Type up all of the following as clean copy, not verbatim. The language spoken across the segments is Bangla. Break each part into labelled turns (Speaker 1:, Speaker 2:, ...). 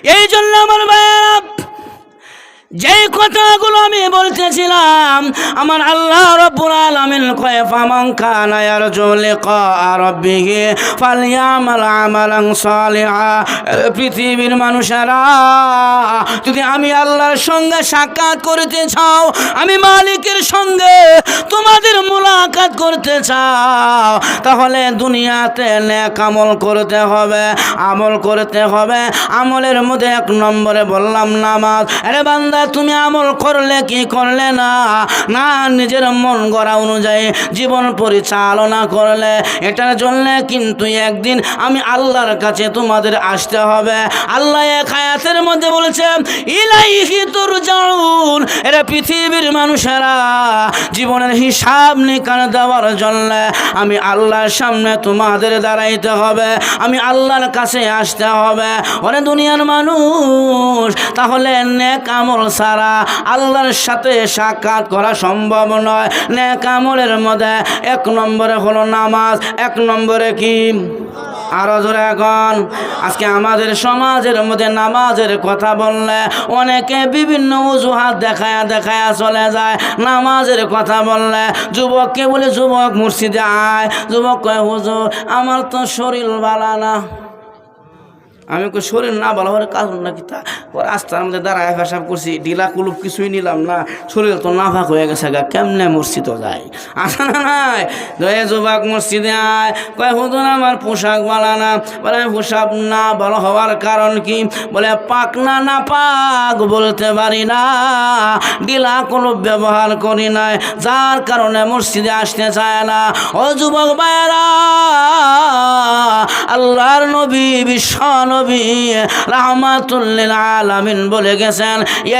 Speaker 1: এই জন্য আমার ভাইয়েরা, যেই কথাগুলো আমি বলতেছিলাম, আমার আল্লাহ রাব্বুল আলামিন কয় ফামান কানা ইয়ারজু লিকা রাব্বিহি ফালইয়ামাল আমালান সালিহা। পৃথিবীর মানুষেরা, যদি আমি আল্লাহর সঙ্গে সাক্ষাৎ করতে চাও, আমি মালিকের সঙ্গে তোমাদের মুলাকাত করতে চাও, তাহলে দুনিয়াতে নেক আমল করতে হবে, আমল করতে হবে। আমলের মধ্যে এক নম্বরে বললাম নামাজ। আরে বান্দা, তুমি আমল করলে কি করলে না, না নিজের মন গড়া অনুযায়ী জীবন পরিচালনা করলে, এটার জন্য কিন্তু একদিন আমি আল্লাহর কাছে তোমাদের আসতে হবে। আল্লাহ এক আয়াতের মধ্যে বলেছে ইলাইহি তুরজাউন। এরা পৃথিবীর মানুষেরা, জীবনের হিসাব নিকাশ দেওয়ার জন্য আমি আল্লাহর সামনে তোমাদের দাঁড়াইতে হবে, আমি আল্লাহর কাছে আসতে হবে। ওরে দুনিয়ার মানুষ, তাহলে নেক আমল ছাড়া আল্লাহর সাথে সাক্ষাৎ করা সম্ভব নয়। নেক আমলের মধ্যে এক নম্বরে হলো নামাজ। এক নম্বরে কি? আরো জোরে এখন। আজকে আমাদের সমাজের মধ্যে নামাজের কথা বললে অনেকে বিভিন্ন অজুহাত দেখায়া দেখায়া চলে যায়। নামাজের কথা বললে যুবককে বলে যুবক মসজিদে আয়, যুবক কয় হুজুর আমার তো শরীর ভালো না। আমি কই শরীর না ভালো হওয়ার কারণ নাকি? তা রাস্তার মধ্যে দাঁড়ায় পেশাব করছি, ঢিলা কুলুপ কিছুই নিলাম না, শরীর তো নাফাক হয়ে গেছে গা, কেমনে মসজিদও যায়? আসে না নাই? দয়ে যুবক মসজিদে আয়, কয় হুজুর আমার পোশাক ভালো না। বলে পোশাক না ভালো হওয়ার কারণ কি? বলে পাক না না পাক বলতে পারি না, ঢিলা কুলুপ ব্যবহার করি নাই, যার কারণে মসজিদে আসতে চায় না। ও যুবক ভাইয়েরা, আল্লাহর নবী বিশ্ব নবী রাহমাতুল লিল আলামিন বলে গেছেন,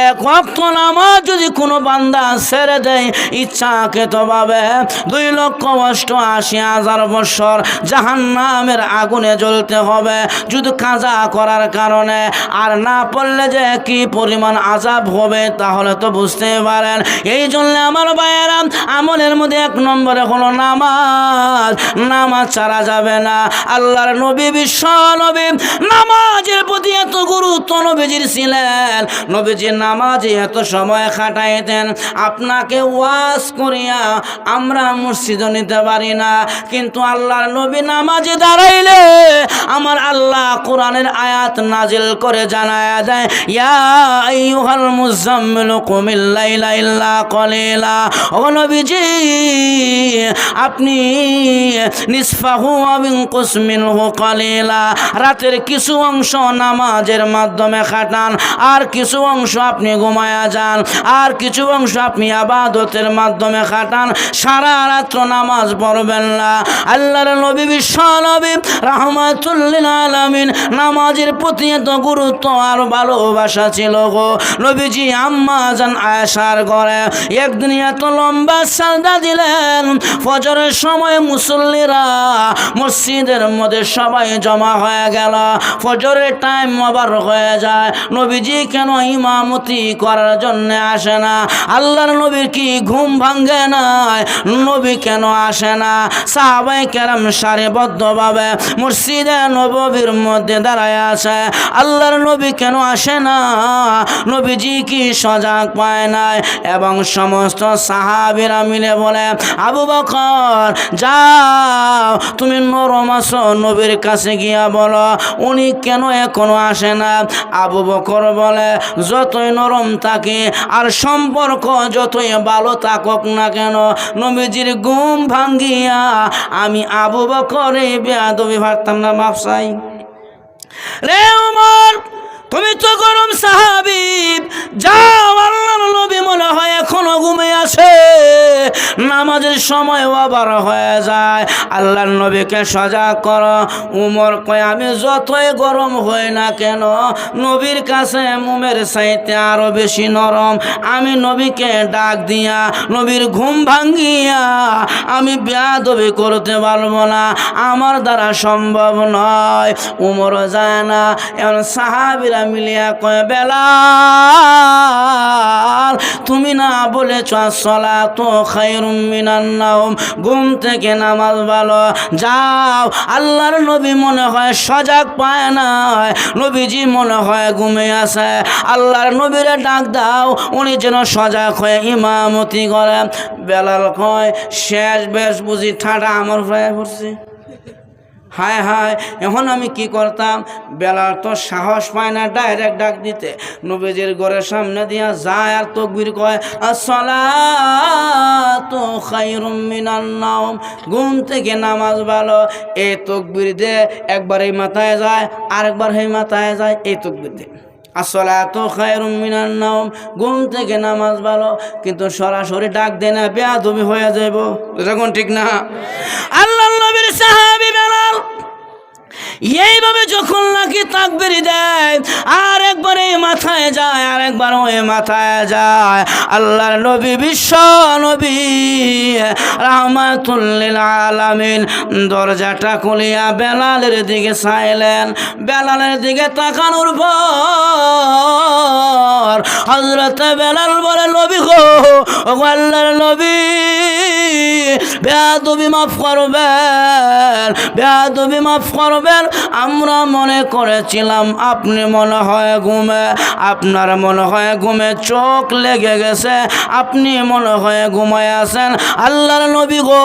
Speaker 1: এক ওয়াক্ত নামাজ যদি কোনো বান্দা ছেড়ে দেয় ইচ্ছাকৃতভাবে 2,88,000 বছর জাহান্নামের আগুনে জ্বলতে হবে যদি কাজা করার কারণে। আর না পড়লে যে কি পরিমাণ আযাব হবে তাহলে তো বুঝতে পারেন। এই জন্য আমার ভাইয়েরা, আমলের মধ্যে এক নম্বরে হলো নামাজ। নামাজ ছাড়া যাবে না। আল্লাহর নবী বিশ্ব নবী নামাজের প্রতি এত গুরুত্ব নবীজির ছিলেন, নবীজি নামাজে এত সময় খাটাইতেন। আপনাকে ওয়াজ করিয়া আমরা মসজিদে নিতে পারি না, কিন্তু আল্লাহর নবী নামাজে দাঁড়াইলে আমার আল্লাহ কোরআনের আয়াত নাজিল করে জানায়া দেয়, ইয়া আইয়ুহাল মুযাম্মিলু কুমিল লাইলা ইল্লা কলিলা। ও নবীজি, আপনি নিসফাহু ওয়া বিনকুস মিনহু কলিলা, রাতের কিছু অংশ নামাজের মাধ্যমে খাটান, আর কিছু অংশ আপনি ঘুমায়া যান, আর কিছু অংশ আপনি ইবাদতের মাধ্যমে খাটান। সারা রাত নামাজ পড়বেন না। আল্লাহর নবী বিশ্ব নবী রাহমাতুল লিল আলামিন নামাজের প্রতি এত গুরুত্ব আর ভালোবাসা ছিল গো। নবীজি আম্মা জান আয়েশার ঘরে একদিন এত লম্বা সাজদা দিলেন, ফজরের সময় মুসল্লিরা মসজিদের মধ্যে সবাই জমা হয়ে গেল। ফজরের টাইম আবার হয়ে যায়, নবীজি কেন ইমামতি করার জন্য আসে না? আল্লাহর নবীর কি ঘুম ভাঙ্গে না? নবী কেন আসে না? সাহাবায়ে কেরাম সারিবদ্ধভাবে মসজিদে নববীর মধ্যে দাঁড়ায় আছে, আল্লাহর নবী কেন আসে না? নবীজি কি সজাগ পায় নাই? এবং সমস্ত সাহাবীরা মিলে বলে, আবু বকর যাও, তুমি নরম আছো, নবীর কাছে গিয়া বলো উনি কেন এখনো আসে না। আবু বকর বলে, যতই নরম থাকে আর সম্পর্ক যতই ভালো থাকুক না কেন, নবীজির ঘুম ভাঙ্গিয়া আমি আবু বকরে বেয়াদবি পারতাম না। মাফ চাই রে ওমর, তুমি তো গরম সাহাবী, যাও, আল্লাহর নবী মনে হয় এখনো ঘুমে আছে, নামাজের সময় আবার হয়ে যায়, আল্লাহর নবীকে সজাগ করো। উমর কয়, আমি যতই গরম হই না কেন, নবীর কাছে মোমের চাইতে আরো বেশি নরম। আমি নবীকে ডাক দিয়া নবীর ঘুম ভাঙ্গিয়া আমি বেয়াদবি করতে পারবো না, আমার দ্বারা সম্ভব নয়। উমর যায় না। এখন সাহাবীরা মিলিয়া কয়, বেলাল তুমি না বলেছ আসসালাতু খায়রুম খায়রুম মিনান নাওম, ঘুম থেকে নামাজ ভালো। যাও, আল্লাহর নবী মনে হয় সজাগ পায় না, নবীজি মনে হয় ঘুমে আছে। আল্লাহর নবীরে ডাক দাও, উনি যেন সজাগ হয়ে ইমামতি করে। বেলাল কয় শেষ বেশ বুঝি ঠাডা আমার হয়ে পড়ছে। হায় হায়, এখন আমি কি করতাম? বেলাল তো সাহস পায় না ডাইরেক্ট ডাক দিতে। নবীজির ঘরের সামনে দিয়া যায় আর তাকবীর কয়, আসসালাতু খায়রুম মিনান নাওম, ঘুম থেকে নামাজ ভালো। এই তাকবীর দিয়ে একবার এই মাথায় যায়, আরেকবার এই মাথায় যায়, এই তাকবীর দিয়ে আসসালাতু খায়রুম মিনান নাওম, ঘুম থেকে নামাজ ভালো। কিন্তু সরাসরি ডাক দেয় না, বেয়াদবি হয়ে যাইব। যখন ঠিক না, আল্লাহর নবীর সাহাবী বেলাল এইভাবে যখন নাকি তাকবীর দেয়, আর একবার এই মাথায় যায়, আর একবার ওই মাথায় যায়, আল্লাহর নবী বিশ্ব নবী রাহমাতুল লিল আলামিন দরজাটা খুলিয়া বেলালের দিকে চাইলেন। বেলালের দিকে তাকানোর পর হযরত বেলাল বলে, নবী গো, ও আল্লাহর নবী, বেয়াদবি মাফ করবেন, বেয়াদবি মাফ করবেন। আমরা মনে করেছিলাম আপনি মনে হয় ঘুমে, আপনার মনে হয় ঘুমে চোখ লেগে গেছে, আপনি মনে হয় ঘুমায় আছেন। আল্লাহর নবী গো,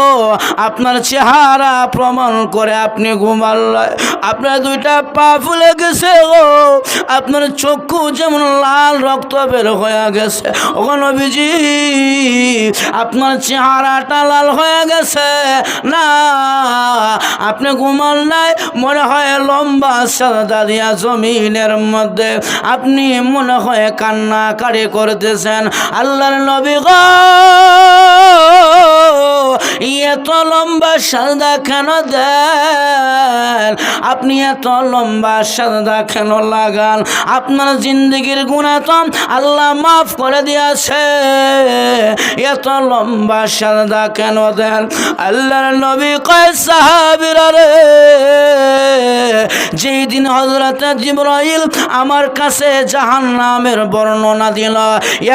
Speaker 1: আপনার চেহারা প্রমাণ করে আপনি ঘুমাল্লাই, আপনার দুইটা পা ফুলে গেছে গো, আপনার চক্ষু যেমন লাল রক্ত বের হয়ে গেছে। ও নবীজি, আপনার চেহারাটা লাল হয়ে গেছে না, আপনি ঘুমান নাই, মনে হয় লম্বা সাজদা দিয়া জমিনের মধ্যে আপনি মনে হয় কান্নাকাটি করতেছেন। আল্লাহর নবী গো, এত লম্বা সাজদা কেন দেন? আপনি এত লম্বা সাজদা কেন লাগান? আপনার জিন্দগির গুনাহ তো আল্লাহ মাফ করে দিয়েছে, এত লম্বা সাজদা কেন দেন? আল্লাহর নবী কয়, সাহাবীরা রে, যেই দিন হযরত জিবরাইল আমার কাছে জাহান্নামের বর্ণনা দিল,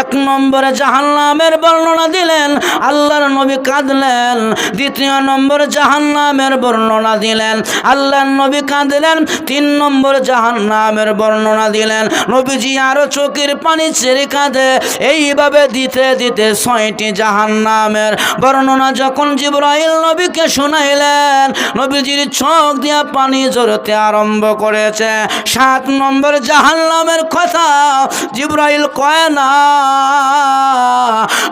Speaker 1: এক নম্বরে জাহান্নামের বর্ণনা দিলেন, আল্লাহর নবী কাঁদলেন। দ্বিতীয় নম্বর জাহান্নামের বর্ণনা দিলেন, আল্লাহর নবী কাঁদলেন। তিন নম্বর জাহান্নামের বর্ণনা দিলেন, নবীজি আরো চোখের পানি ছেড়ে কাঁদে। এইভাবে দিতে দিতে 6টি জাহান্নামের বর্ণনা যখন জিবরাইল নবীকে শোনাইলেন, নবীজির চোখ দিয়া পানি ঝরতে আরম্ভ করেছে। 7 নম্বর জাহান্নামের কথা জিবরাইল কয় না,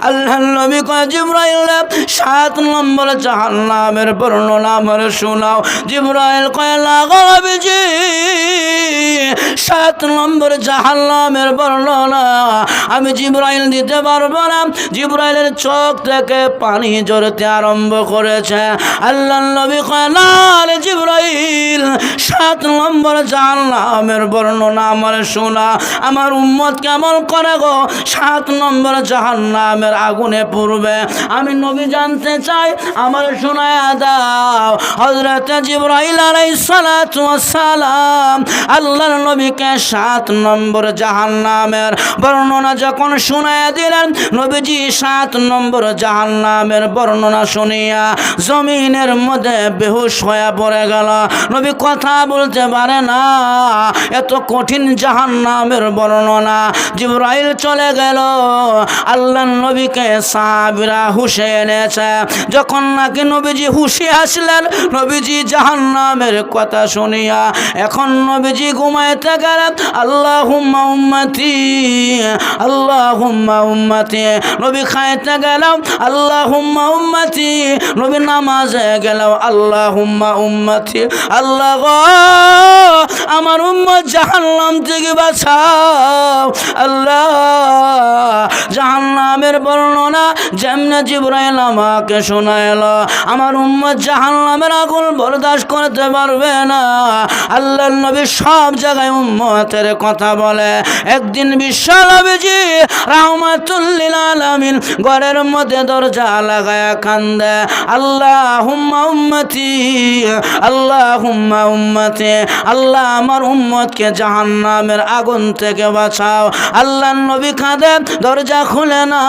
Speaker 1: আল্লাহর নবী কয়, জিবরাইল 7 নম্বর জাহান্নামের বর্ণনা আমার শোনাও। জিবরাইল কয়, না গো নবীজি, 7 নম্বর জাহান্নামের বর্ণনা আমি জিবরাইল দিতে পারবো না। জিবরাইলের চোখ থেকে পানি ঝরতে আরম্ভ করেছে। আল্লাহর নবী কয়, না রে জিবরাইল, 7 নম্বর জাহান্নামের বর্ণনা আমার শোনা। আমার উম্মত কেমন করে গো 7 নম্বর জাহান্নামের আগুনে পড়বে? আমি নবী জানতে চাই, আমার শোনায়া দাও। হযরত জিবরাইল আলাইহিস সালাতু ওয়াস সালাম আল্লাহর নবীকে 7 নম্বর জাহান্নামের বর্ণনা যখন শোনায়া দিলেন, নবীজি 7 নম্বর জাহান্নামের বর্ণনা শুনিয়া জমিনের মধ্যে বেহুশ হয়ে পড়ে গেল। নবী কথা বলতে পারে না, এত কঠিন জাহান্নামের বর্ণনা। জিবরাইল চলে গেল, আল্লাহর নবীকে সাহাবীরা হুঁশে এনেছে। যখন নাকি নবীজি হুঁশে আসলেন, নবীজি জাহান্নামের কথা শুনিয়া এখন নবীজি ঘুমাইতে গেলেন। আল্লাহুম্মা উম্মতি, আল্লাহুম্মা উম্মতি। নবী খাইতে গেলাম, আল্লাহুম্মা উম্মতি। নবী নামাজে গেলাম, আল্লাহুম্মা উম্মতি। আল্লাহ গো, আমার উম্মত জাহান্নাম থেকে বাঁচাও। আল্লাহ, জাহান্নামের বর্ণনা যেমনে জিবরাইল আমাকে শোনাইল, আমার উম্মত জাহান্নামের আগুন বরদাস্ত করতে পারবে না। আল্লাহর নবী সব জায়গায় উম্মতের কথা বলে। একদিন বিশ্ব নবীজি রাহমাতুল লিল আলামিন ঘরের মধ্যে দরজা লাগায়া কান্দ কান্দে, আল্লাহুম্মা উম্মতি, আল্লাহুম্মা উম্মতি, আল্লাহ আমার উম্মতকে জাহান্নামের আগুন থেকে বাঁচাও। আল্লাহর নবী কাঁদে, দরজা খুলে না।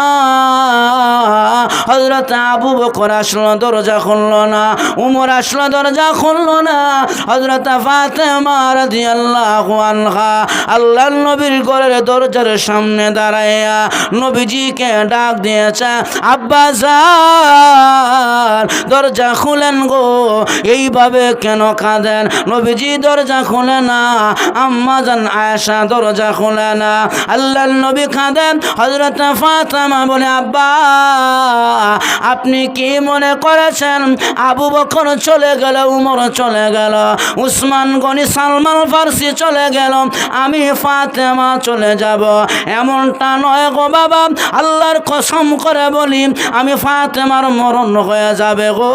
Speaker 1: হযরত আবু বকর আসলো, দরজা খুললো না। উমর আসলো, দরজা খুললো না। হযরত ফাতেমা রাদিয়াল্লাহু আনহা আল্লাহর নবীর ঘরের দরজার সামনে দাঁড়াইয়া নবীজিকে ডাক দিয়েছে, আব্বা জান দরজা খুলেন গো। এইভাবে কেন কাঁদেন? নবীজি দরজা খুলে না। আম্মা জান আয়েশা দরজা খুলে না। আল্লাহর নবী কাঁদেন। হযরত ফাতেমা বলে, আব্বা আপনি কি মনে করেছেন আবু বকর চলে গেল, উমর চলে গেল, উসমান গনি, সালমান ফারসি চলে গেল, আমি ফাতেমা চলে যাব? এমনটা নয় গো বাবা, আল্লাহর কসম করে বলি আমি ফাতেমার মরণ হয়ে যাবে গো।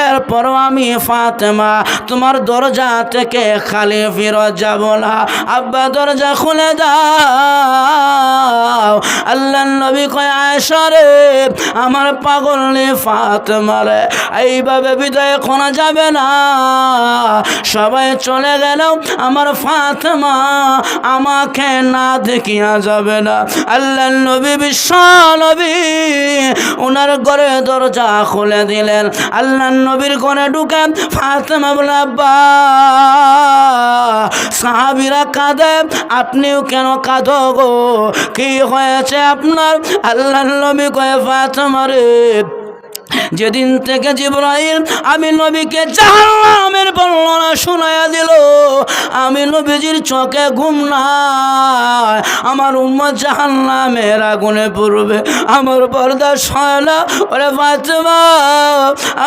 Speaker 1: এরপরও আমি ফাতেমা তোমার দরজা থেকে খালি ফিরত যাব না। আব্বা দরজা খুলে দাও। আল্লাহর নবী কয়, আয়েশা রে আমার পাগল ফাতেমা রে, এইভাবে বিদায় করা যাবে না। সবাই চলে গেল, আমার ফাতেমা আমাকে না দেখিয়া যাবে না। আল্লাহর নবী বিশ্ব নবী ওনার ঘরে দরজা খুলে দিলেন। আল্লাহর নবীর ঘরে ঢুকে ফাতেমা বলে, আব্বা সাহাবীরা কাঁদে, আপনিও কেন কাঁদো গো? কি হয়েছে আপনার? আল্লাহর নবী কয়, ফাতেমা রে যেদিন থেকে জিবরাইল আমি নবীকে জাহান্নামের বর্ণনা শোনায়া দিল, আমি নবীজির চোখে ঘুম নাই। আমার উম্মত জাহান্নামের আগুনে পড়বে, আমার পর্দা সয় না। ওরে ফাতেমা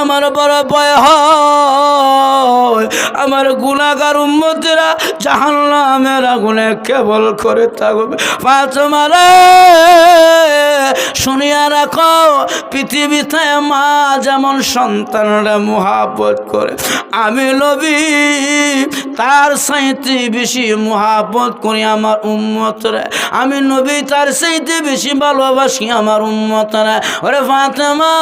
Speaker 1: আমার বড় ভয় হয়, আমার গুনাহগার উম্মতেরা জাহান্নামের আগুনে কেবল করে থাকবে। ফাতেমা রে শুনিয়া রাখো, পৃথিবীতে মা যেমন সন্তানরা মুহাব্বত করে, আমি নবী তার চাইতে বেশি মুহাব্বত করি আমার উম্মতরা। আমি নবী তার চাইতে বেশি ভালোবাসি আমার উম্মতরা। ওরে ফাতেমা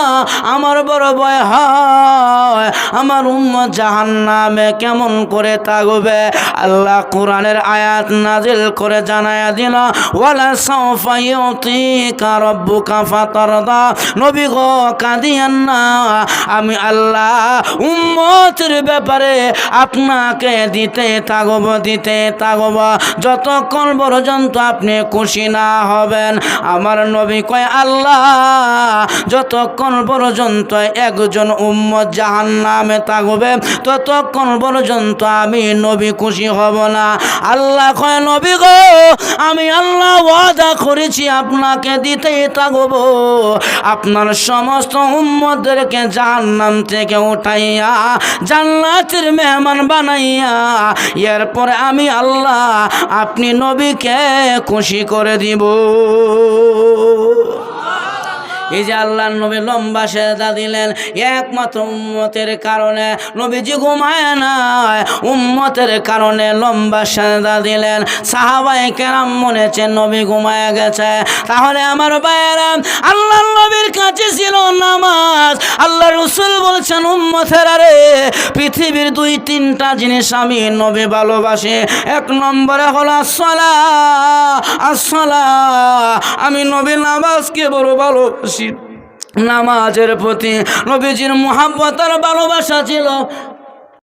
Speaker 1: আমার বড় ভয় হয়, আমার উম্মত জাহান্নামে কেমন করে থাকবে। আল্লাহ কোরআনের আয়াত নাজিল করে জানায়া দিল, ওয়ালা সাওফা ইউতিকা রাব্বুকা ফাতারদা। নবী গো কাঁদিয়েন না, আমি আল্লাহ উম্মতের ব্যাপারে আপনাকে দিতে থাকব যতক্ষণ পর্যন্ত আপনি খুশি না হবেন। আমার নবী কয়, আল্লাহ যতক্ষণ পর্যন্ত একজন উম্মত জাহান্নামে থাকবে ততক্ষণ পর্যন্ত আমি নবী খুশি হব না। আল্লাহ কয়, নবী গো আমি আল্লাহ ওয়াদা করেছি আপনাকে দিতেই থাকব। আপনার সমস্ত উম্মতদেরকে জাহান্নাম থেকে উঠাইয়া জান্নাতের মেহমান বানাইয়া এরপরে আমি আল্লাহ আপনি নবীকে খুশি করে দিব। এই যে আল্লাহর নবী লম্বা সেজদা দিলেন একমাত্র উম্মতের কারণে। নবীজি ঘুমায় না, উম্মতের কারণে লম্বা সেজদা দিলেন। সাহাবায়ে কেরাম মনেছে নবী ঘুমায় গেছে। তাহলে আমার ভাইয়েরা, আল্লাহর নবীর কাছে ছিল নামাজ। আল্লাহ রাসূল বলছেন, উম্মতেরা রে পৃথিবীর 2-3টা জিনিস আমি নবী ভালোবাসি। এক নম্বরে হলো আসসালাহ। আমি নবী নামাজকে বড় ভালোবাসি। নামাজের প্রতি নবীজির মুহাব্বত আর ভালোবাসা ছিল।